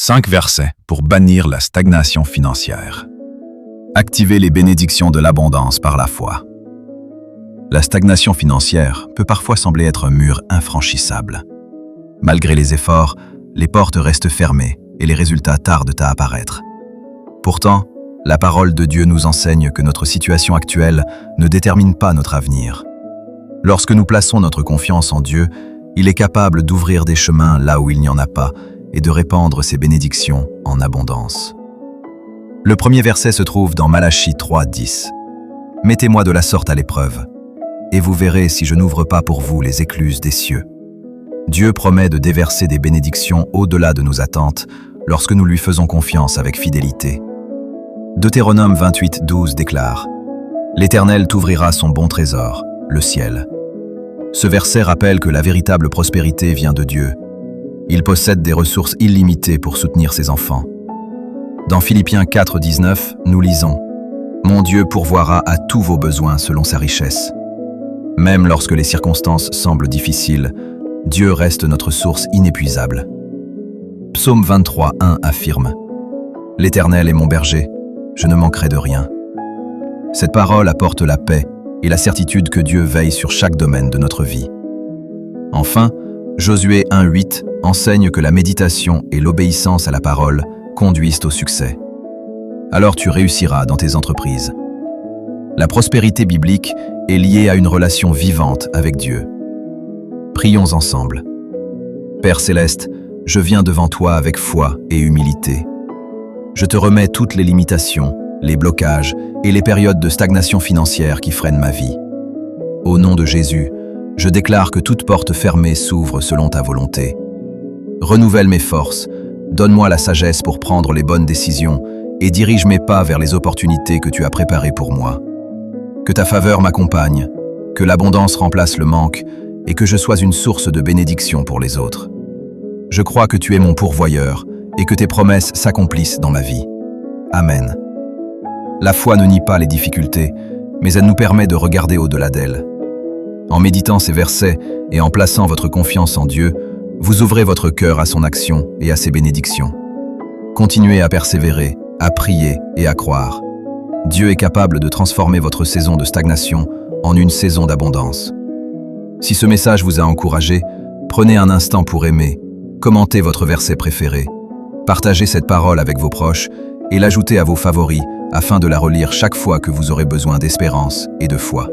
5 versets pour bannir la stagnation financière. Activez les bénédictions de l'abondance par la foi. La stagnation financière peut parfois sembler être un mur infranchissable. Malgré les efforts, les portes restent fermées et les résultats tardent à apparaître. Pourtant, la parole de Dieu nous enseigne que notre situation actuelle ne détermine pas notre avenir. Lorsque nous plaçons notre confiance en Dieu, il est capable d'ouvrir des chemins là où il n'y en a pas et de répandre ses bénédictions en abondance. Le premier verset se trouve dans Malachie 3:10. « Mettez-moi de la sorte à l'épreuve, et vous verrez si je n'ouvre pas pour vous les écluses des cieux. » Dieu promet de déverser des bénédictions au-delà de nos attentes lorsque nous lui faisons confiance avec fidélité. Deutéronome 28:12 déclare « L'Éternel t'ouvrira son bon trésor, le ciel. » Ce verset rappelle que la véritable prospérité vient de Dieu. Il possède des ressources illimitées pour soutenir ses enfants. Dans Philippiens 4:19, nous lisons « Mon Dieu pourvoira à tous vos besoins selon sa richesse. » Même lorsque les circonstances semblent difficiles, Dieu reste notre source inépuisable. Psaume 23:1 affirme « L'Éternel est mon berger, je ne manquerai de rien. » Cette parole apporte la paix et la certitude que Dieu veille sur chaque domaine de notre vie. Enfin, Josué 1:8 enseigne que la méditation et l'obéissance à la parole conduisent au succès. Alors tu réussiras dans tes entreprises. La prospérité biblique est liée à une relation vivante avec Dieu. Prions ensemble. Père céleste, je viens devant toi avec foi et humilité. Je te remets toutes les limitations, les blocages et les périodes de stagnation financière qui freinent ma vie. Au nom de Jésus, je déclare que toute porte fermée s'ouvre selon ta volonté. Renouvelle mes forces, donne-moi la sagesse pour prendre les bonnes décisions et dirige mes pas vers les opportunités que tu as préparées pour moi. Que ta faveur m'accompagne, que l'abondance remplace le manque et que je sois une source de bénédiction pour les autres. Je crois que tu es mon pourvoyeur et que tes promesses s'accomplissent dans ma vie. Amen. La foi ne nie pas les difficultés, mais elle nous permet de regarder au-delà d'elles. En méditant ces versets et en plaçant votre confiance en Dieu, vous ouvrez votre cœur à son action et à ses bénédictions. Continuez à persévérer, à prier et à croire. Dieu est capable de transformer votre saison de stagnation en une saison d'abondance. Si ce message vous a encouragé, prenez un instant pour aimer, commentez votre verset préféré, partagez cette parole avec vos proches et l'ajoutez à vos favoris afin de la relire chaque fois que vous aurez besoin d'espérance et de foi.